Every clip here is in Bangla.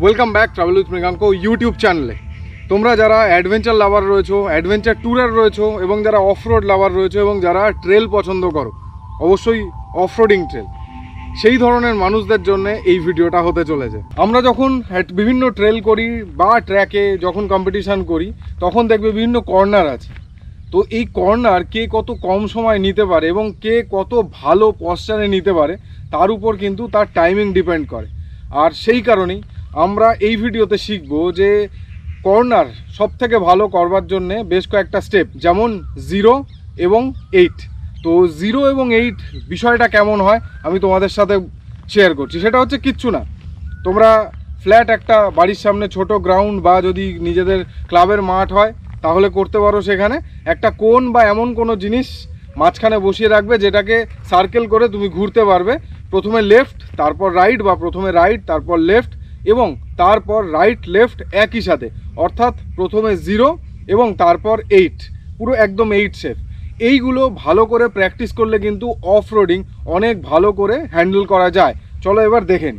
Welcome back travel with Mriganka YouTube চ্যানেলে। তোমরা যারা অ্যাডভেঞ্চার লাভার রয়েছো, অ্যাডভেঞ্চার ট্যুরার রয়েছো এবং যারা অফরোড লাভার রয়েছো এবং যারা ট্রেল পছন্দ করো, অবশ্যই অফরোডিং ট্রেল, সেই ধরনের মানুষদের জন্য এই ভিডিওটা হতে চলেছে। আমরা যখন বিভিন্ন ট্রেল করি বা ট্র্যাকে যখন কম্পিটিশান করি তখন দেখবে বিভিন্ন কর্নার আছে। তো এই কর্নার কে কত কম সময় নিতে পারে এবং কে কত ভালো পশ্চারে নিতে পারে তার উপর কিন্তু তার টাইমিং ডিপেন্ড করে। আর সেই কারণেই আমরা এই ভিডিওতে শিখবো যে কর্নার সব থেকে ভালো করবার জন্যে বেশ কয়েকটা স্টেপ, যেমন 0 এবং 8। তো 0 এবং 8 বিষয়টা কেমন হয় আমি তোমাদের সাথে শেয়ার করছি। সেটা হচ্ছে কিচ্ছু না, তোমরা ফ্ল্যাট একটা বাড়ির সামনে ছোট গ্রাউন্ড বা যদি নিজেদের ক্লাবের মাঠ হয় তাহলে করতে পারো, সেখানে একটা কোন বা এমন কোনো জিনিস মাঝখানে বসিয়ে রাখবে যেটাকে সার্কেল করে তুমি ঘুরতে পারবে। প্রথমে লেফট, তারপর রাইট, বা প্রথমে রাইট তারপর লেফট এবং তারপর রাইট লেফট একই সাথে, অর্থাৎ প্রথমে 0 এবং তারপর 8, পুরো একদম 8 শেপ। এইগুলো ভালো করে প্র্যাকটিস করলে কিন্তু অফ রোডিং অনেক ভালো করে হ্যান্ডেল করা যায়। চলো এবার দেখেন।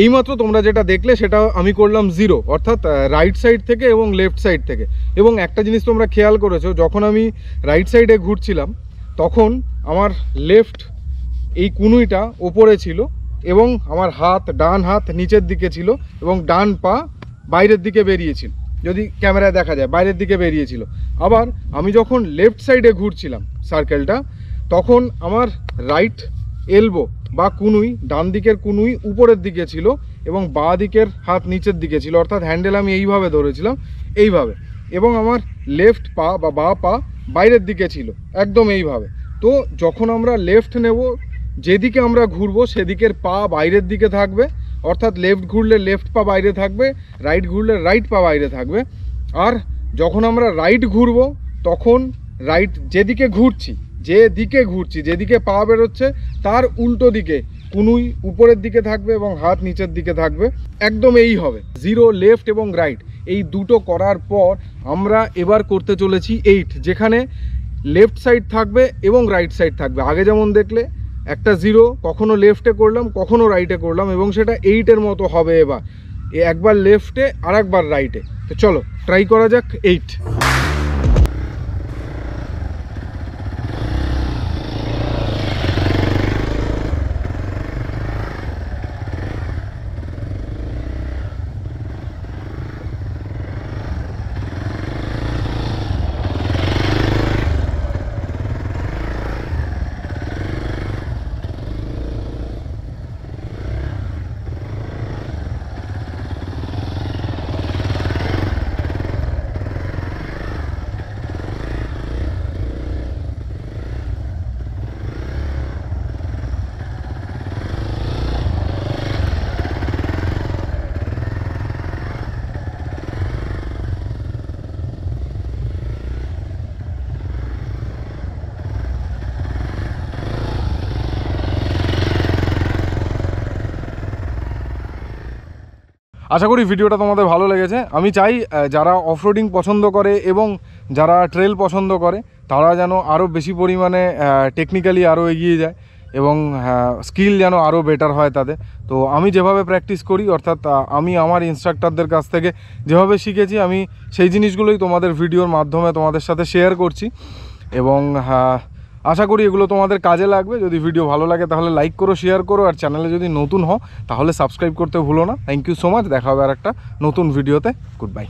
এইমাত্র তোমরা যেটা দেখলে সেটা আমি করলাম 0, অর্থাৎ রাইট সাইড থেকে এবং লেফট সাইড থেকে। এবং একটা জিনিস তোমরা খেয়াল করেছো, যখন আমি রাইট সাইডে ঘুরছিলাম তখন আমার লেফট এই কুনুইটা ওপরে ছিল এবং আমার ডান হাত নিচের দিকে ছিল এবং ডান পা বাইরের দিকে বেরিয়েছিল, যদি ক্যামেরায় দেখা যায় বাইরের দিকে বেরিয়েছিল। আবার আমি যখন লেফট সাইডে ঘুরছিলাম সার্কেলটা, তখন আমার রাইট এলবো বা কুনুই, ডান দিকের কুনুই উপরের দিকে ছিল এবং বাঁ দিকের হাত নিচের দিকে ছিল, অর্থাৎ হ্যান্ডেল আমি এইভাবে ধরেছিলাম, এইভাবে, এবং আমার লেফট পা বা বাঁ পা বাইরের দিকে ছিল একদম এইভাবে। তো যখন আমরা লেফট নেব, যেদিকে আমরা ঘুরবো সেদিকের পা বাইরের দিকে থাকবে, অর্থাৎ লেফট ঘুরলে লেফট পা বাইরে থাকবে, রাইট ঘুরলে রাইট পা বাইরে থাকবে। আর যখন আমরা রাইট ঘুরবো তখন রাইট যেদিকে ঘুরছি, যেদিকে পা বেরোচ্ছে তার উল্টো দিকে কুনুই উপরের দিকে থাকবে এবং হাত নিচের দিকে থাকবে, একদম এই হবে। 0, লেফট এবং রাইট এই দুটো করার পর আমরা এবার করতে চলেছি 8, যেখানে লেফট সাইড থাকবে এবং রাইট সাইড থাকবে। আগে যেমন দেখলে একটা 0 কখনো লেফটে করলাম কখনো রাইটে করলাম এবং সেটা 8-এর মতো হবে। এবার একবার লেফটে আর একবার রাইটে। তো চলো ট্রাই করা যাক 8। আশা করি ভিডিওটা তোমাদের ভালো লেগেছে। আমি চাই যারা অফরোডিং পছন্দ করে এবং যারা ট্রেল পছন্দ করে তারা যেন আরও বেশি পরিমাণে টেকনিক্যালি আরও এগিয়ে যায় এবং স্কিল যেন আরও বেটার হয় তাদের। তো আমি যেভাবে প্র্যাকটিস করি, অর্থাৎ আমি আমার ইনস্ট্রাক্টরদের কাছ থেকে যেভাবে শিখেছি, আমি সেই জিনিসগুলোই তোমাদের ভিডিওর মাধ্যমে তোমাদের সাথে শেয়ার করছি এবং আশা করি এগুলো তোমাদের কাজে লাগবে। যদি ভিডিও ভালো লাগে তাহলে লাইক করো, শেয়ার করো, আর চ্যানেলে যদি নতুন হও তাহলে সাবস্ক্রাইব করতে ভুলো না। Thank you so much. দেখা হবে আর একটা নতুন ভিডিওতে। Good by.